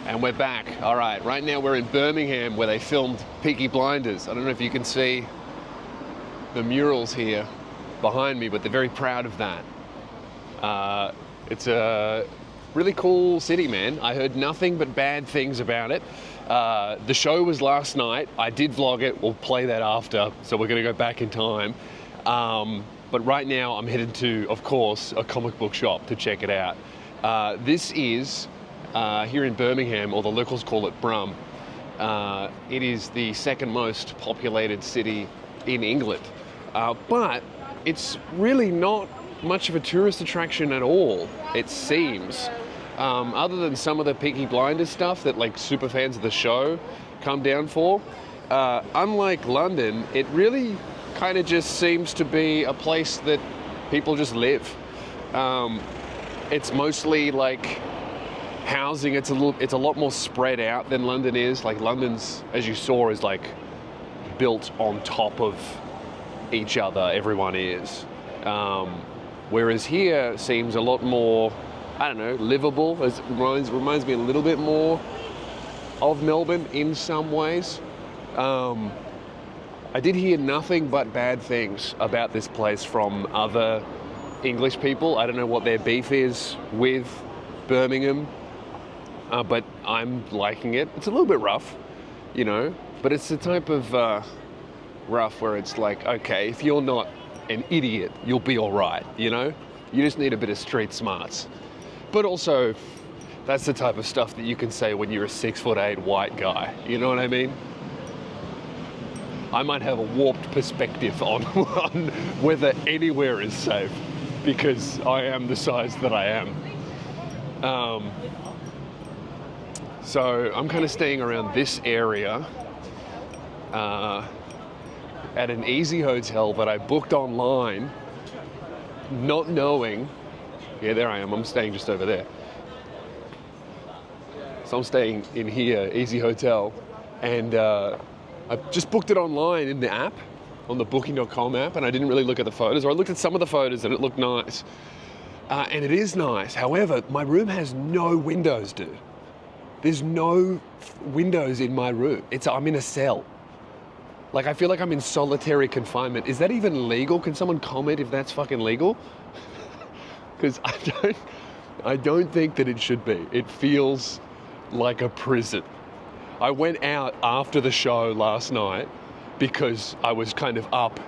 And we're back. All right, right now we're in Birmingham where they filmed Peaky Blinders. I don't know if you can see the murals here behind me, but they're very proud of that. It's a really cool city, man. I heard nothing but bad things about it. The show was last night. I did vlog it. We'll play that after, so we're going to go back in time. But right now I'm headed to, of course, a comic book shop to check it out. This is here in Birmingham, or the locals call it Brum. It is the second most populated city in England, but it's really not much of a tourist attraction at all, it seems. Other than some of the Peaky Blinders stuff that like super fans of the show come down for. Unlike London, it really kind of just seems to be a place that people just live. It's mostly like housing. It's a lot more spread out than London is. Like London's, as you saw, is like built on top of each other. Everyone is. Whereas here seems a lot more, I don't know, livable. It reminds me a little bit more of Melbourne in some ways. I did hear nothing but bad things about this place from other English people. I don't know what their beef is with Birmingham, but I'm liking it. It's a little bit rough, you know, but it's the type of rough where it's like, okay, if you're not an idiot, you'll be all right, you know? You just need a bit of street smarts. But also, that's the type of stuff that you can say when you're a 6'8" white guy, you know what I mean? I might have a warped perspective on whether anywhere is safe, because I am the size that I am. So I'm kind of staying around this area at an easy hotel that I booked online, not knowing. Yeah, there I am. I'm staying just over there. So I'm staying in here, easy hotel, and I just booked it online in the app, on the booking.com app, and I didn't really look at the photos, or I looked at some of the photos and it looked nice. And it is nice. However, my room has no windows, dude. There's no windows in my room. I'm in a cell. Like, I feel like I'm in solitary confinement. Is that even legal? Can someone comment if that's fucking legal? Because I don't think that it should be. It feels like a prison. I went out after the show last night because I was kind of up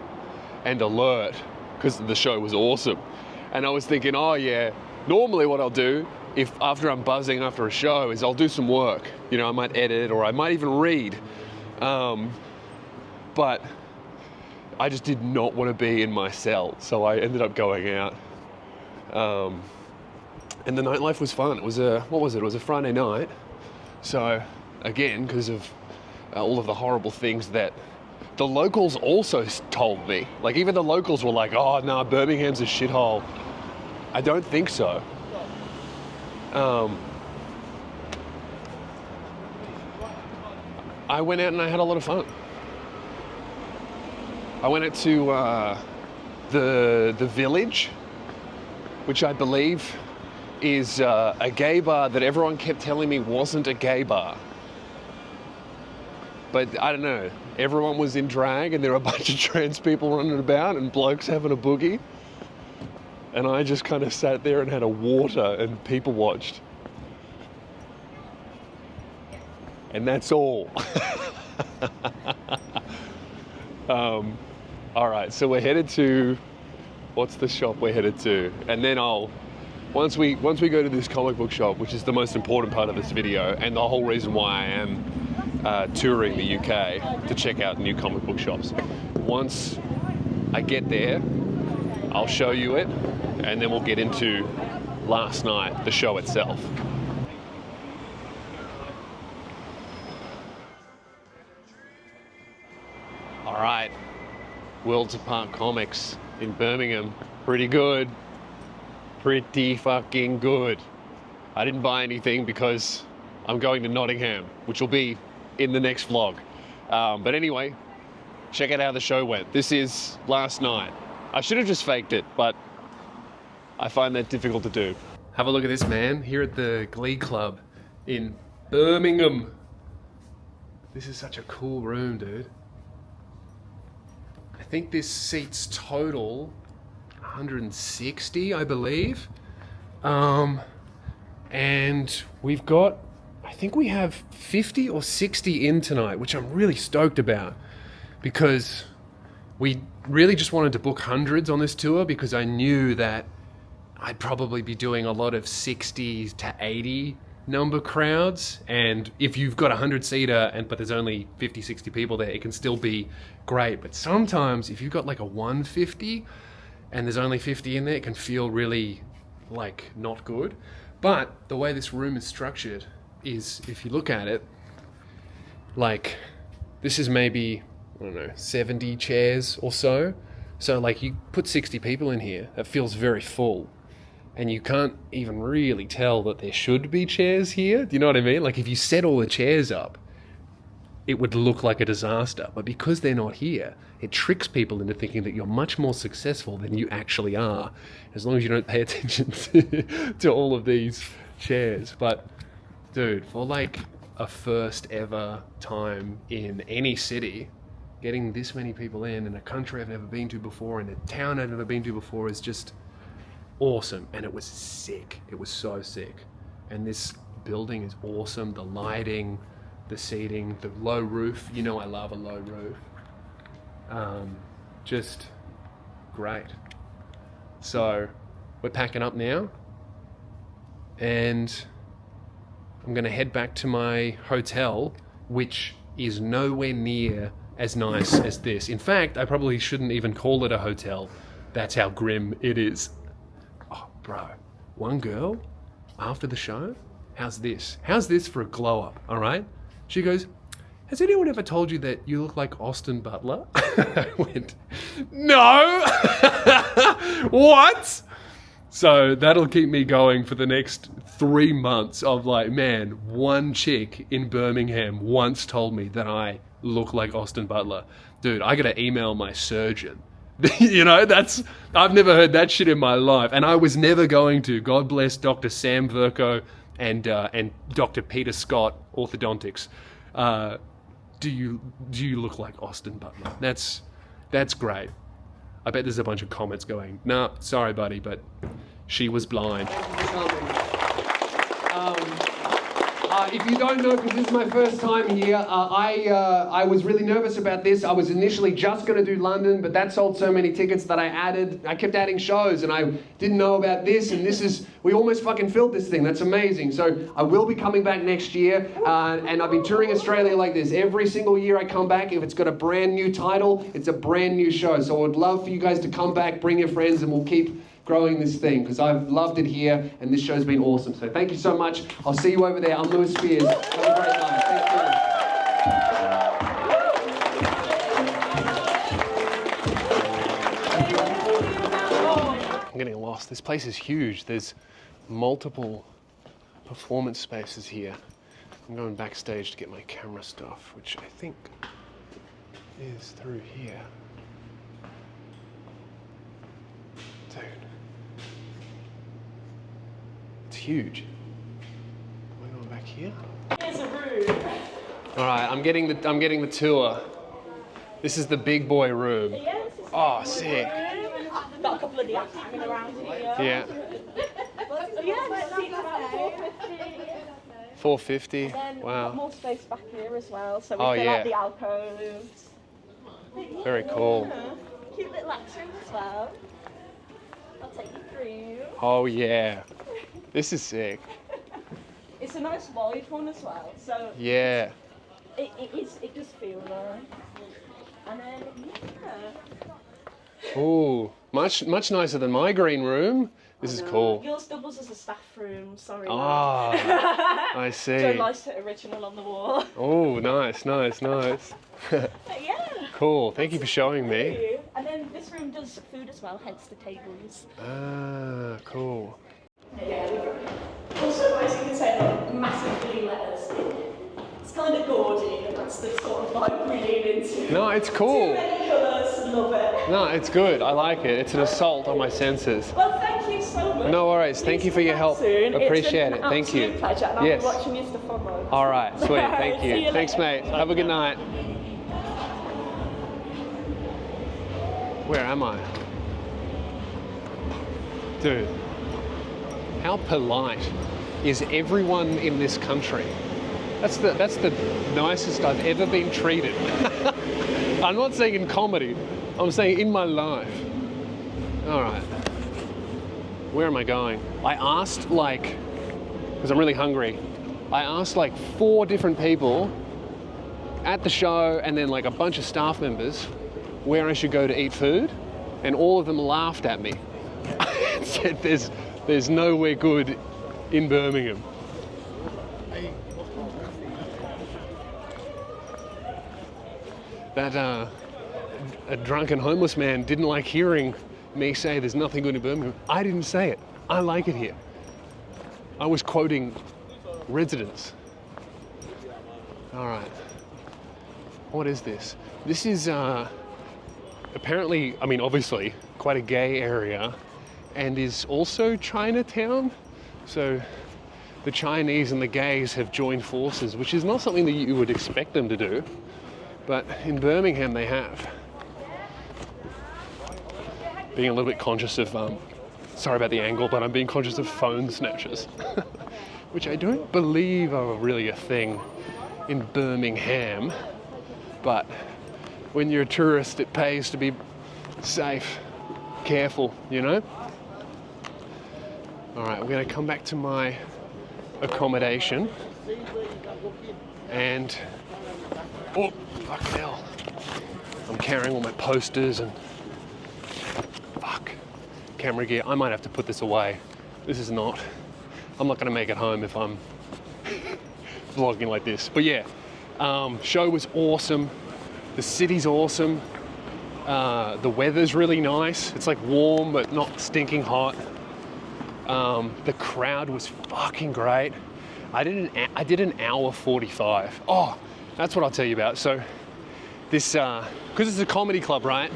and alert because the show was awesome. And I was thinking, oh yeah, normally what I'll do if after I'm buzzing after a show is I'll do some work. You know, I might edit or I might even read. But I just did not want to be in my cell, so I ended up going out. And the nightlife was fun. It was what was it? It was a Friday night. So again, because of all of the horrible things that the locals also told me. Like even the locals were like, oh no, Birmingham's a shithole. I don't think so. I went out and I had a lot of fun. I went out to the Village, which I believe is a gay bar that everyone kept telling me wasn't a gay bar. But I don't know, everyone was in drag and there were a bunch of trans people running about and blokes having a boogie. And I just kind of sat there and had a water and people watched. And that's all. All right, so we're headed to, what's the shop we're headed to? And then once we go to this comic book shop, which is the most important part of this video and the whole reason why I am touring the UK to check out new comic book shops. Once I get there, I'll show you it, and then we'll get into last night, the show itself. All right, Worlds Apart Comics in Birmingham. Pretty good. Pretty fucking good. I didn't buy anything because I'm going to Nottingham, which will be in the next vlog. But anyway, check out how the show went. This is last night. I should have just faked it, but I find that difficult to do. Have a look at this, man. Here at the Glee Club in Birmingham. This is such a cool room, dude. I think this seats total 160, I believe. And we've got, I think we have 50 or 60 in tonight, which I'm really stoked about, because we really just wanted to book hundreds on this tour, because I knew that I'd probably be doing a lot of 60 to 80 number crowds, and if you've got a 100-seater but there's only 50, 60 people there, it can still be great. But sometimes if you've got like a 150 and there's only 50 in there, it can feel really like not good. But the way this room is structured is, if you look at it, like this is maybe, I don't know, 70 chairs or so. So like you put 60 people in here, that feels very full. And you can't even really tell that there should be chairs here. Do you know what I mean? Like if you set all the chairs up, it would look like a disaster. But because they're not here, it tricks people into thinking that you're much more successful than you actually are, as long as you don't pay attention to all of these chairs. But dude, for like a first ever time in any city, getting this many people in a country I've never been to before, in a town I've never been to before, is just awesome. And it was sick. It was so sick. And this building is awesome. The lighting, the seating, the low roof. You know I love a low roof. Just great. So we're packing up now, and I'm gonna head back to my hotel, which is nowhere near as nice as this. In fact, I probably shouldn't even call it a hotel. That's how grim it is. Oh, bro, one girl after the show, how's this? How's this for a glow up, all right? She goes, has anyone ever told you that you look like Austin Butler? I went, no! What? So that'll keep me going for the next 3 months of like, man, one chick in Birmingham once told me that I look like Austin Butler. Dude, I gotta email my surgeon. You know, I've never heard that shit in my life, and I was never going to. God bless Dr. Sam Verco and Dr. Peter Scott, orthodontics. Do you look like Austin Butler? That's great. I bet there's a bunch of comments going, nah, sorry buddy, but she was blind. If you don't know, because this is my first time here, I was really nervous about this. I was initially just going to do London, but that sold so many tickets that I kept adding shows, and I didn't know about this, and we almost fucking filled this thing. That's amazing. So I will be coming back next year, and I've been touring Australia like this. Every single year I come back, if it's got a brand new title, it's a brand new show. So I would love for you guys to come back, bring your friends, and we'll keep growing this thing, because I've loved it here, and this show's been awesome. So thank you so much. I'll see you over there. I'm Lewis Spears. Have a great night. Thank you. I'm getting lost. This place is huge. There's multiple performance spaces here. I'm going backstage to get my camera stuff, which I think is through here. Dude. It's huge. Am I going back here? Here's a room. All right, I'm getting the tour. This is the big boy room. Yeah, this is oh, sick. Room. Got a couple of the acts hanging around here. Yeah. Yeah, seats about 450. 450. Then wow. Got more space back here as well, so we oh, fill yeah. out the alcoves. Very cool. Yeah. Cute little accent as well. I'll take you through. Oh yeah. This is sick. It's a nice wide one as well, so yeah. It does feel nice. And then yeah. Ooh, much nicer than my green room. This is cool. Yours doubles as a staff room, sorry. Ah, I see. So nice original on the wall. Oh, nice. But yeah. Cool, thank you for showing me. And then this room does food as well, hence the tables. Ah, cool. Yeah. Also, as you can say, like massive blue letters. It's kind of gaudy, and that's the sort of vibe we lean into. No, it's cool. Too many colours, love it. No, it's good. I like it. It's an assault on my senses. Well, thank you so much. No worries. Thank you for your help. Soon. Appreciate it. Thank you. It's been an absolute pleasure, and yes. I'll be watching you stuff online. All right, sweet. Thank See you. you Thanks, later. mate. Have a good night. Where am I? Dude, how polite is everyone in this country? That's the nicest I've ever been treated. I'm not saying in comedy, I'm saying in my life. All right, where am I going? I asked because I'm really hungry, I asked 4 different people at the show and then a bunch of staff members where I should go to eat food, and all of them laughed at me and said there's nowhere good in Birmingham. That a drunken homeless man didn't like hearing me say there's nothing good in Birmingham. I didn't say it. I like it here. I was quoting residents. All right. What is this? This is apparently, obviously, quite a gay area, and is also Chinatown. So the Chinese and the gays have joined forces, which is not something that you would expect them to do. But in Birmingham they have. Being a little bit conscious of, sorry about the angle, but I'm being conscious of phone snatchers, which I don't believe are really a thing in Birmingham. But when you're a tourist, it pays to be safe, careful, you know? All right, we're gonna come back to my accommodation and, oh, fucking hell. I'm carrying all my posters and camera gear. I might have to put this away. I'm not gonna make it home if I'm vlogging like this. But yeah, show was awesome. The city's awesome. The weather's really nice. It's warm, but not stinking hot. The crowd was fucking great. I did an hour 45. Oh, that's what I'll tell you about. So this, because it's a comedy club, right?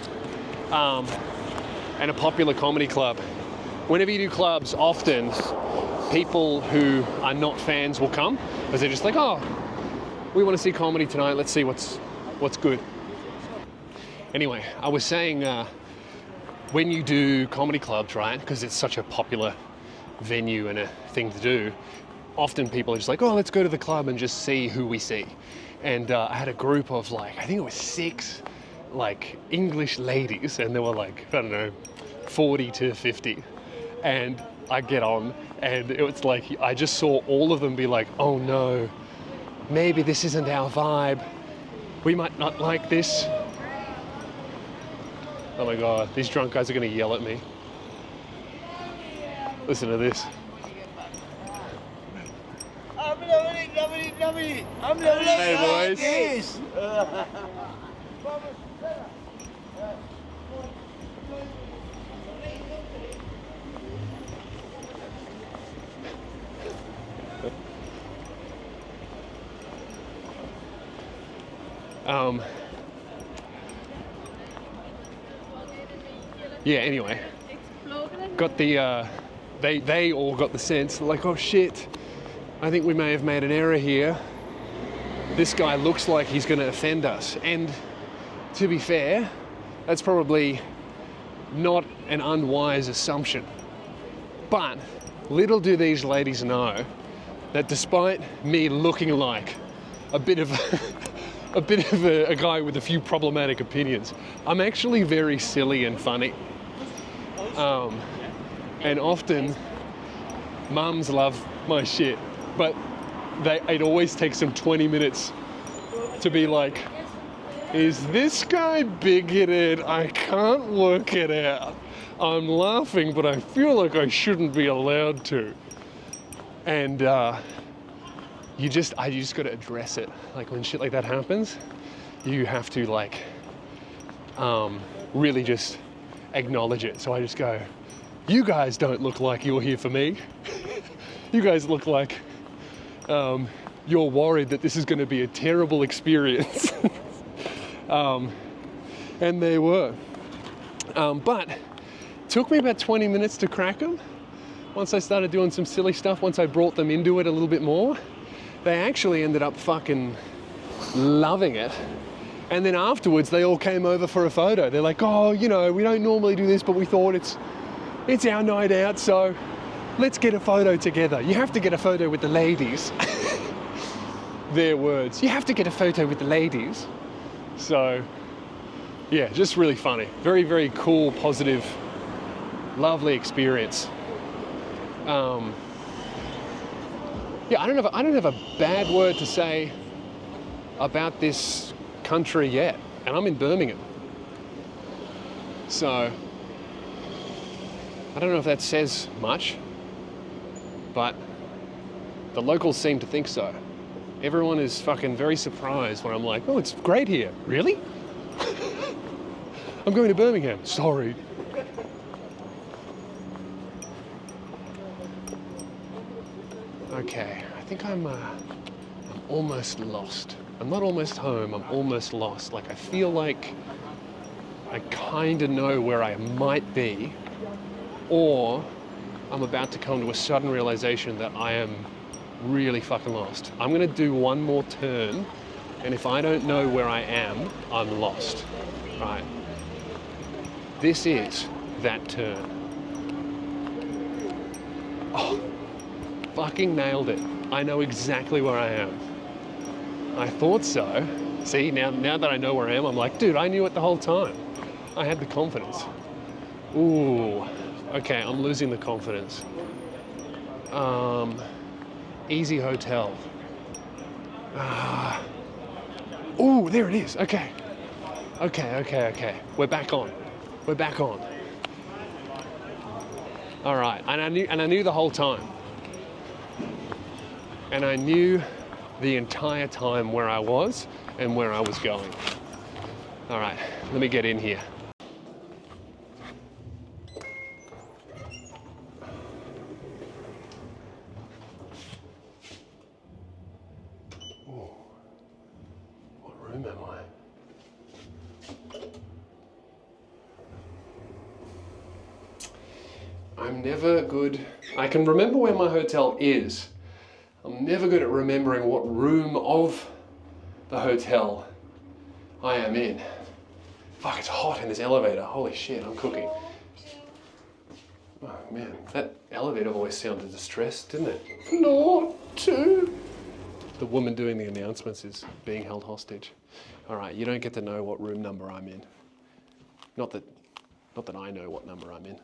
And a popular comedy club. Whenever you do clubs, often people who are not fans will come because they're just oh, we want to see comedy tonight. Let's see what's good. Anyway, I was saying when you do comedy clubs, right? Because it's such a popular venue and a thing to do. Often people are just oh, let's go to the club and just see who we see. And I had a group of I think it was 6 English ladies, and they were I don't know, 40 to 50. And I get on, and it was I just saw all of them be oh no, maybe this isn't our vibe. We might not like this. Oh my God, these drunk guys are gonna yell at me. Listen to this. Hey boys. Yeah, anyway, got the, they all got the sense, oh shit, I think we may have made an error here. This guy looks like he's gonna offend us. And to be fair, that's probably not an unwise assumption. But little do these ladies know that despite me looking like a bit of a guy with a few problematic opinions, I'm actually very silly and funny. And often mums love my shit, but it always takes them 20 minutes to be is this guy bigoted? I can't work it out. I'm laughing, but I feel like I shouldn't be allowed to. And you just got to address it. When shit like that happens, you have to really just acknowledge it. So I just go, you guys don't look like you're here for me. You guys look like you're worried that this is going to be a terrible experience. And they were. But it took me about 20 minutes to crack them. Once I started doing some silly stuff, once I brought them into it a little bit more. they actually ended up fucking loving it. And then afterwards, they all came over for a photo. They're like, oh, you know, we don't normally do this, but we thought it's our night out, so let's get a photo together. You have to get a photo with the ladies. Their words. You have to get a photo with the ladies. So, yeah, just really funny. Very, very cool, positive, lovely experience. Yeah, I don't have a bad word to say about this country yet, and I'm in Birmingham. So, I don't know if that says much, but the locals seem to think so. Everyone is fucking very surprised when I'm like, oh, it's great here. Really? I'm going to Birmingham. Sorry. Okay, I think I'm almost lost. I'm not almost home, I'm almost lost. Like, I feel like I kind of know where I might be, or I'm about to come to a sudden realization that I am really fucking lost. I'm gonna do one more turn, and if I don't know where I am, I'm lost. Right. This is that turn. Oh, fucking nailed it. I know exactly where I am. I thought so. See, now that I know where I am, I'm like, dude, I knew it the whole time. I had the confidence. Ooh, okay, I'm losing the confidence. Easy Hotel. Ooh, there it is. Okay. Okay. We're back on. All right, and I knew the whole time. And I knew the entire time where I was and where I was going. All right, let me get in here. Ooh, what room am I? I'm never good. I can remember where my hotel is. I'm never good at remembering what room of the hotel I am in. Fuck, it's hot in this elevator. Holy shit, I'm cooking. Oh man, that elevator voice sounded distressed, didn't it? Floor 2. The woman doing the announcements is being held hostage. All right, you don't get to know what room number I'm in. Not that I know what number I'm in.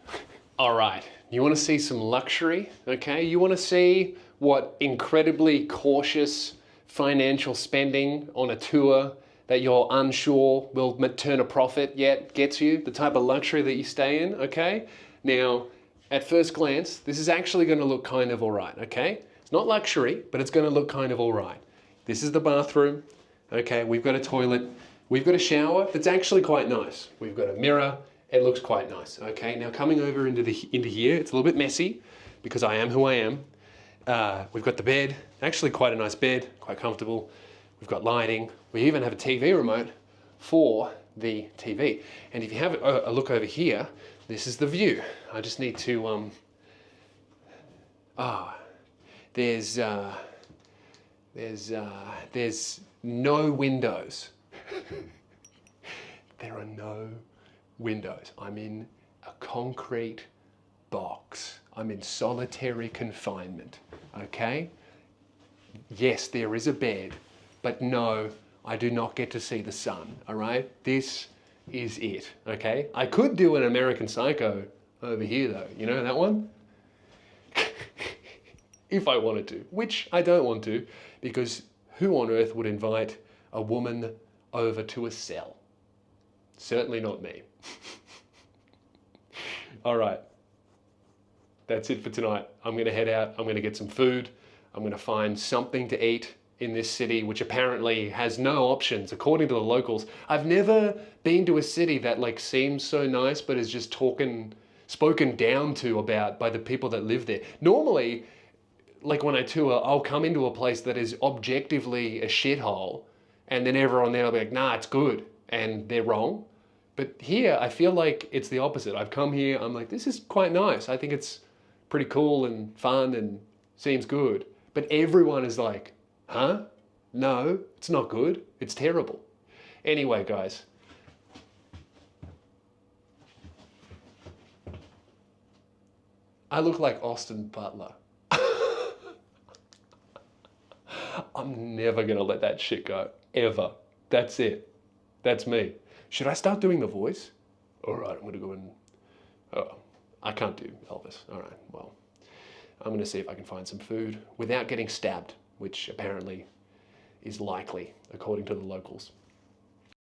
All right, you want to see some luxury, okay? You want to see what incredibly cautious financial spending on a tour that you're unsure will turn a profit yet gets you, the type of luxury that you stay in, okay? Now, at first glance, this is actually going to look kind of all right, okay? It's not luxury, but it's going to look kind of all right. This is the bathroom, okay? We've got a toilet. We've got a shower that's actually quite nice. We've got a mirror. It looks quite nice, okay? Now coming over into here, it's a little bit messy because I am who I am. We've got the bed, actually quite a nice bed, quite comfortable. We've got lighting. We even have a TV remote for the TV. And if you have a look over here, this is the view. I just need to, there's no windows. There are no windows. I'm in a concrete box. I'm in solitary confinement, okay? Yes, there is a bed, but no, I do not get to see the sun, all right? This is it, okay? I could do an American Psycho over here though, you know that one? If I wanted to, which I don't want to, because who on earth would invite a woman over to a cell? Certainly not me. All right, that's it for tonight. I'm going to head out. I'm going to get some food. I'm going to find something to eat in this city, which apparently has no options, according to the locals. I've never been to a city that like seems so nice, but is just spoken down to about by the people that live there. Normally, like when I tour, I'll come into a place that is objectively a shithole, and then everyone there will be like, nah, it's good, and they're wrong. But here, I feel like it's the opposite. I've come here, I'm like, this is quite nice. I think it's pretty cool and fun and seems good. But everyone is like, Huh? No, it's not good. It's terrible. Anyway, guys. I look like Austin Butler. I'm never gonna let that shit go. Ever. That's it. That's me. Should I start doing the voice? All right, I'm gonna go and... Oh, I can't do Elvis. All right, well, I'm gonna see if I can find some food without getting stabbed, which apparently is likely, according to the locals.